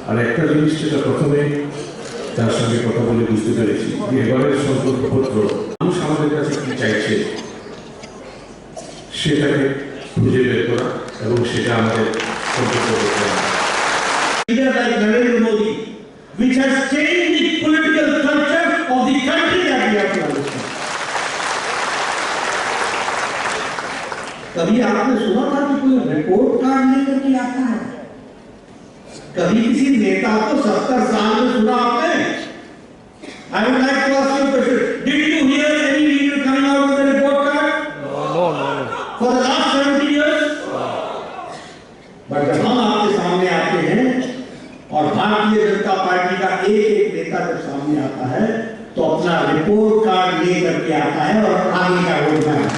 আর একটা জিনিস সেটা প্রথমে তার সঙ্গে কথা বলে বুঝতে পেরেছি যে এবারের সংকল্পপত্র মানুষ আমাদের কাছে কি চাইছে সেটাকে খুঁজে বের করা এবং সেটা আমাদের সংকল্প করতে হবে। Leader like Narendra Modi, which has changed the political culture of the country that we have to understand. कभी आपने सुना था कि कोई रिपोर्ट कार्ड लेकर के आता है? कभी किसी नेता को 70 साल में सुना आपने? I would like to ask you a question. Did you hear any leader coming out with a report card? No. For the last 70 years? But जब हम आपके सामने आते हैं और भारतीय जनता पार्टी का एक नेता जब सामने आता है तो अपना रिपोर्ट कार्ड लेकर के आता है और आगे का roadmap.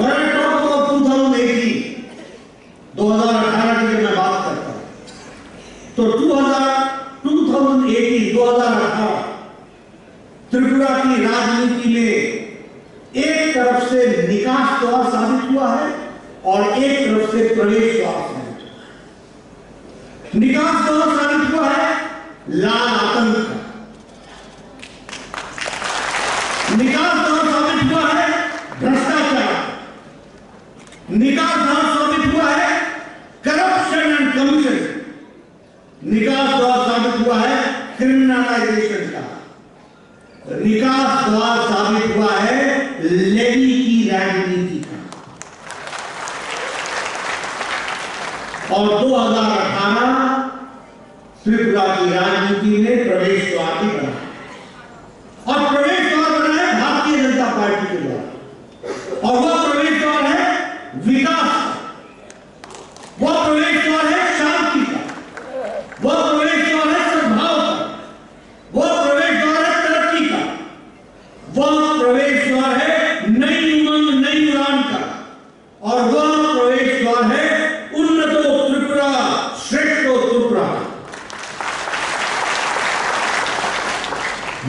When I talk about 2018, 2018 की मैं बात करता हूँ, तो 2018 त्रिपुरा की राजनीति में एक तरफ से निकास द्वार साबित हुआ है और एक तरफ से प्रवेश द्वार साबित हुआ है। निकास द्वार साबित हुआ है लाल आतंक का, निकास द्वार साबित हुआ है भ्रष्टाचार, निकास द्वार साबित हुआ है करप्शन एंड कमीशन, निकास द्वार साबित हुआ है क्रिमिनलाइजेशन का, निकास द्वार साबित हुआ है लेवी की राजनीति का। और 2018 त्रिपुरा की राजनीति में प्रवेश द्वार भी बना और प्रवेश द्वार बना है भारतीय जनता पार्टी के द्वारा और वह प्रवेश द्वार है विकास का, वह प्रवेश द्वार है शांति का, वह प्रवेश द्वार है सद्भाव का, वह प्रवेश द्वार है तरक्की का, वह प्रवेश द्वार है नई उमंग नई उड़ान का और वह प्रवेश द्वार है उन्नतो त्रिपुरा श्रेष्ठो त्रिपुरा।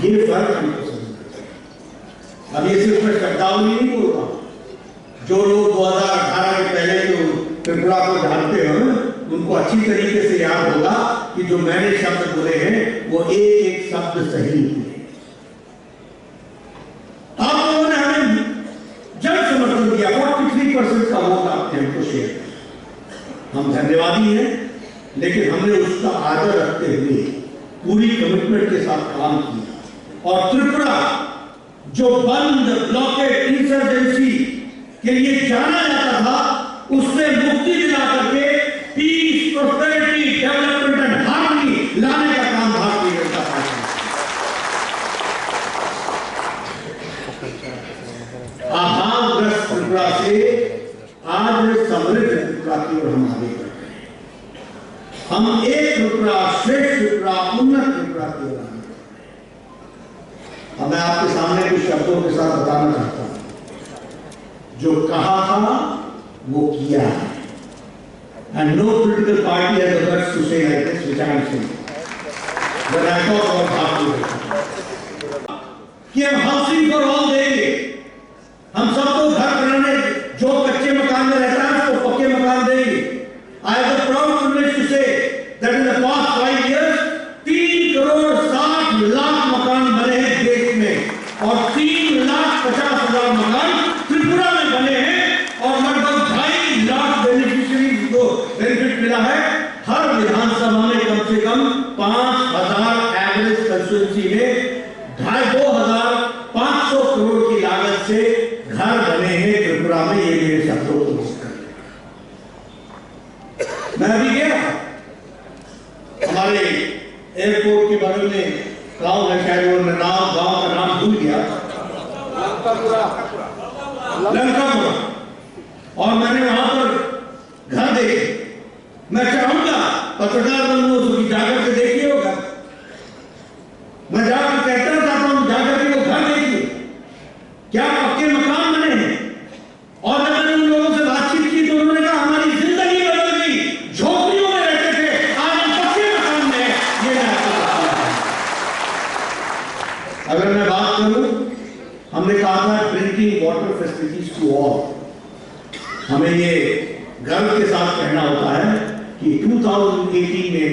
ये फर्क हमको समझना चाहिए। अब ये सिर्फ मैं शब्दावली नहीं बोल रहा हूं, जो लोग 2018 के पहले जो त्रिपुरा को जानते हो उनको अच्छी तरीके से याद होगा कि जो मैंने शब्द बोले हैं वो एक शब्द सही है। आप लोगों ने हमें जन समर्थन दिया, 43% का वोट आपने हमको शेयर किया, हम धन्यवादी हैं, लेकिन हमने उसका आदर रखते हुए पूरी कमिटमेंट के साथ काम किया और त्रिपुरा जो बंद ब्लॉकेड इंसर्जेंसी के लिए जाना जाता था उससे मुक्ति दिला करके peace, prosperity, development and harmony लाने का काम भारतीय जनता पार्टी आभावग्रस्त त्रिपुरा से आज समृद्ध त्रिपुरा की ओर हम आगे बढ़ रहे हैं। हम एक त्रिपुरा श्रेष्ठ त्रिपुरा उन्नत त्रिपुरा की ओर आगे बढ़ रहे हैं। मैं आपके सामने कुछ शब्दों के साथ बताना चाहता हूं, जो कहा था वो किया है। And no political party has the guts to say like this, which I am saying. When I talk about Bharatiya Janata कि हम हाउसिंग फॉर ऑल देंगे, हम सबको घर बनाने, जो कच्चे मकान में रहता है उसको पक्के मकान देंगे। I have the proud privilege to say that in the past 5 years 3,60,00,000 मकान बने हैं देश में और 3,50,000 मकान त्रिपुरा में बने हैं और लगभग 2.5 लाख बेनिफिशियरीज को बेनिफिट मिला है। हर विधानसभा में कम से कम 5,000 एवरेज कंस्टिट्यूएंसी में 2,500 करोड़ की लागत से घर बने हैं त्रिपुरा में। ये मेरे शब्दों को मैं अभी गया हमारे एयरपोर्ट के बारे में गांव है, शायद वो नाम गांव का नाम भूल गया, लंकापुरा, और मैंने वहां पर घर देखे। मैं चाहूंगा पत्रकार बंधुओं की जाकर के देखिए होगा, मैं जाकर कहना चाहता हूं जाकर के वो घर देखिए, क्या पक्के मकान बने हैं। और जब मैंने उन लोगों से बातचीत की तो उन्होंने कहा हमारी जिंदगी बदल गई, झोपड़ियों में रहते थे आज हम पक्के मकान में। ये अगर मैं बात करूं, हमने कहा था drinking water facilities to all, हमें ये गर्व के साथ कहना होता है कि 2018 में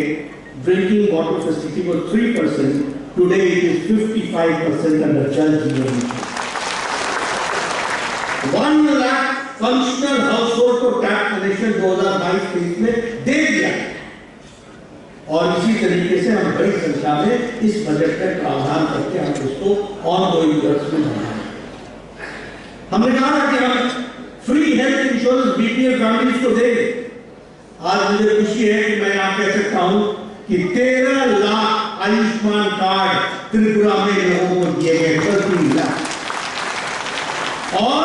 drinking water facility was 3%, today it is 55% under Jal Jeevan Mission. 1 lakh functional household को टैप कनेक्शन 2022-23 में दे दिया और इसी तरीके से हम बड़ी संख्या में इस बजट में प्रावधान करके हम इसको ऑनगोइंग वर्क्स में बनाएंगे। हमने कहा था कि हम free health insurance BPL families को देंगे। आज मुझे खुशी है कि मैं यहाँ कह सकता हूँ कि 13 लाख आयुष्मान कार्ड त्रिपुरा में लोगों को दिए गए प्रति लाख और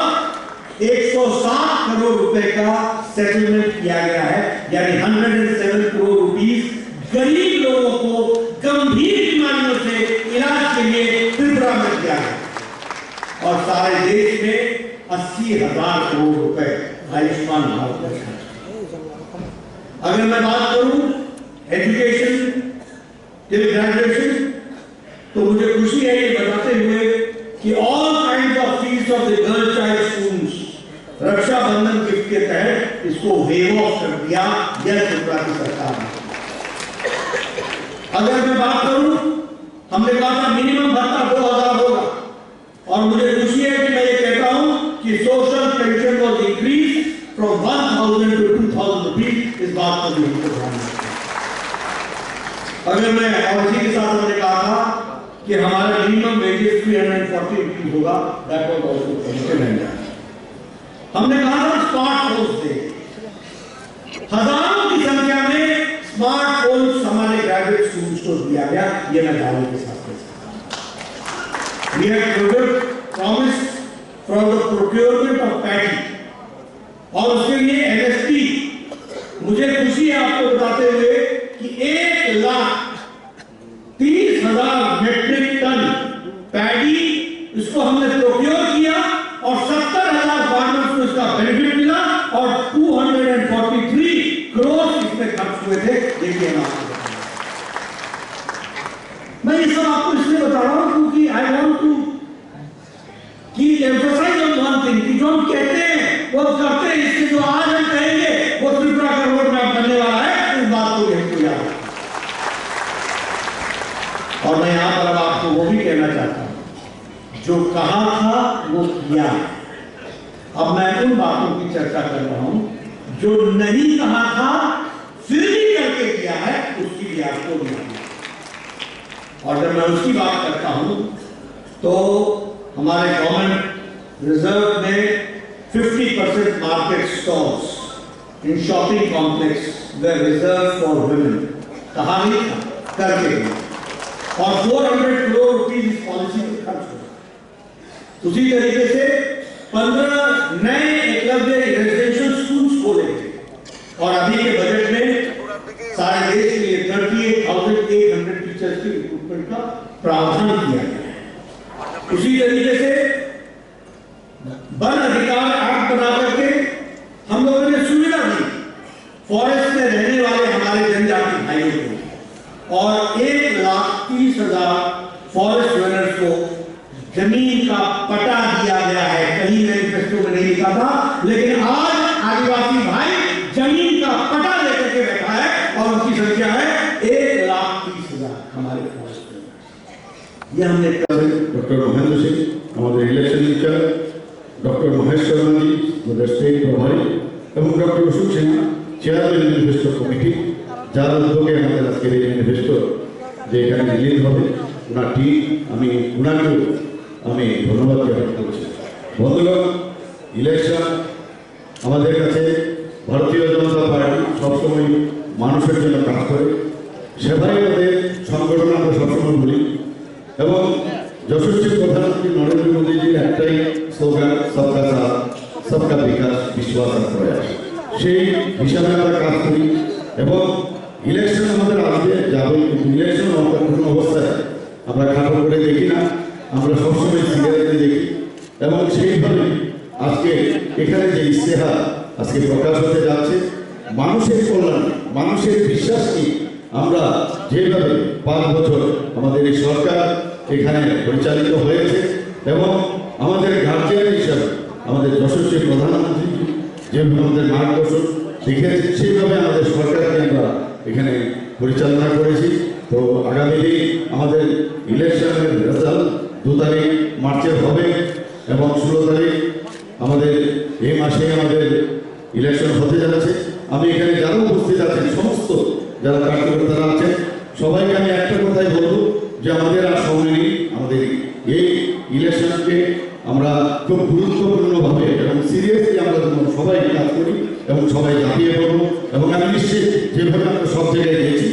107 करोड़ रुपए का सेटलमेंट किया गया है, यानी 107 करोड़ रुपीस गरीब लोगों को गंभीर बीमारियों से इलाज के लिए त्रिपुरा में दिया गया और सारे देश में 80,000 करोड़ रुपए आयुष्मान भारत में खर्च। अगर मैं बात करूं एजुकेशन टिल ग्रेजुएशन, तो मुझे खुशी है ये बताते हुए कि all kind of fees of the girl child schools Rakshabandhan gift के तहत इसको वेव ऑफ कर दिया यह त्रिपुरा की सरकार ने। अगर मैं बात करूं, हमने कहा था मिनिमम भत्ता 2000 होगा और मुझे खुशी है कि मैं ये कहता हूं कि social pension was increase from 1000 to 2000 rupees. इस बात पर भी हमको ध्यान रखना। अगर मैं और इसी के साथ हमने कहा था कि हमारा मिनिमम वेजेस 340 रुपीज होगा, दैट वाज आल्सो पेंशन। हमने कहा था स्मार्टफोन से हजारों की संख्या में स्मार्टफोन हमारे ग्रेजुएट स्टूडेंट्स को दिया गया, ये मैं दावे के साथ कह सकता हूं। We have promised from the procurement of paddy और उसके लिए एमएसपी, मुझे खुशी है आपको बताते हुए कि 1,30,000 मेट्रिक टन पैडी इसको हमने प्रोक्योर किया और 70,000 फार्मर्स को इसका बेनिफिट मिला और 243 करोड़ इसमें खर्च हुए थे। देखिए मैं ये सब आपको इसलिए बता रहा हूं क्योंकि I want to keep emphasise on one thing कि जो हम कहते हैं वो करते हैं। इससे जो आज हम कहेंगे वो त्रिपुरा का रोड मैप बनने वाला है, इस बात को भी हमको याद है। और मैं यहां पर अब आपको वो भी कहना चाहता हूं, जो कहा था वो किया। अब मैं उन बातों की चर्चा कर रहा हूं जो नहीं कहा था फिर भी करके किया है, उसकी भी आपको नहीं। और जब मैं उसकी बात करता हूं तो हमारे गवर्नमेंट रिजर्व में 50% market stalls in shopping complex way reserve for women कहा नहीं था, करके और 400 करोड़ रुपीस इस पॉलिसी में खर्च हुए। उसी तरीके से 15 नए एकलव्य रेजिडेंशियल स्कूल्स खोले और अभी के बजट में सारे देश के लिए 38,800 टीचर्स के रिक्रूटमेंट का प्रावधान किया गया है। उसी तरीके से वन अधिकार एक्ट बना करके हम लोगों ने सुविधा दी फॉरेस्ट में रहने वाले हमारे जनजाति भाइयों को और 1,30,000 फॉरेस्ट ओनर्स को जमीन का पट्टा दिया गया है। कहीं मैनिफेस्टो में नहीं लिखा था, लेकिन आज आदिवासी भाई जमीन का पट्टा लेकर के बैठा है और उनकी संख्या है 1,30,000 हमारे फॉरेस्ट ओनर्स। ये हमने डॉक्टर महेंद्र सिंह हमारे election incharge, doctor Mahesh Sharma ji हमारे स्टेट प्रभारी এবং doctor Ashok Sinha chairman manifesto committee, যার উদ্যোগে আমাদের আজকের এই ম্যানিফেস্টো যে এখানে রিলিজ হবে ওনার টিম, আমি ওনাকেও আমি ধন্যবাদ জ্ঞাপন করছি। বন্ধুগণ, ইলেকশন আমাদের কাছে ভারতীয় জনতা পার্টি সবসময় মানুষের জন্য কাজ করে, সেবাই আমাদের সংগঠন আমরা সবসময় বলি এবং যশস্বী প্রধানমন্ত্রী নরেন্দ্র মোদীজির একটাই স্লোগান সবকা সাথ সবকা বিকাশ বিশ্বাস আর প্রয়াস, সেই হিসাবে আমরা কাজ করি এবং ইলেকশন আমাদের আসবে যাবে, কিন্তু ইলেকশন আমাদের কোনো অবস্থায় আমরা খাটো করে দেখি না, আমরা সবসময় সিরিয়াসলি দেখি এবং সেইভাবে আজকে এখানে যে ইশতেহার আজকে প্রকাশ হতে যাচ্ছে মানুষের কল্যাণ, মানুষের বিশ্বাস কি আমরা যেভাবে 5 বছর আমাদের এই সরকার এখানে পরিচালিত হয়েছে এবং আমাদের গার্জিয়ান হিসাবে আমাদের যশস্বী প্রধানমন্ত্রী যেভাবে আমাদের মার্গদর্শন দেখেছি সেইভাবে আমাদের সরকারকে আমরা এখানে পরিচালনা করেছি। তো আগামী দিন আমাদের ইলেকশনের রেজাল্ট 2 তারিখ মার্চের হবে এবং 16 তারিখ আমাদের এই মাসে আমাদের ইলেকশন হতে যাচ্ছে। আমি এখানে যারা উপস্থিত আছেন সমস্ত যারা কার্যকর্তারা আছেন সবাইকে আমি একটা কথাই বলবো যে আমাদের আর সময় নেই। আমাদের এই ইলেকশনকে আমরা খুব গুরুত্বপূর্ণভাবে এবং সিরিয়াসলি আমরা যেন সবাই কাজ করি এবং সবাই ঝাঁপিয়ে পড়বো। এবং আমি নিশ্চিত যেভাবে আমরা সব জায়গায় গেছি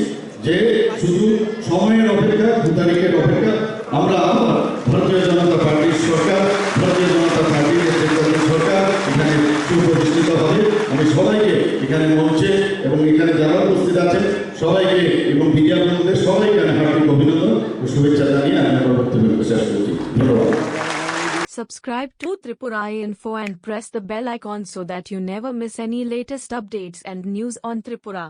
যে শুধু সময়ের অপেক্ষা 2 তারিখের অপেক্ষা আমরা আবার ভারতীয় জনতা পার্টির সরকার ভারতীয় জনতা পার্টির নেতৃত্বাধীন সরকার এখানে সুপ্রতিষ্ঠিত হবে। আমি সবাইকে এখানে মঞ্চে এবং এখানে যারা উপস্থিত আছেন সবাইকে এবং মিডিয়া বন্ধুদের সবাইকে আমি হার্দিক অভিনন্দন ও শুভেচ্ছা জানিয়ে আমি আমার বক্তব্য শেষ করছি। ধন্যবাদ। Subscribe to Tripura Info and press the bell icon so that you never miss any latest updates and news on Tripura.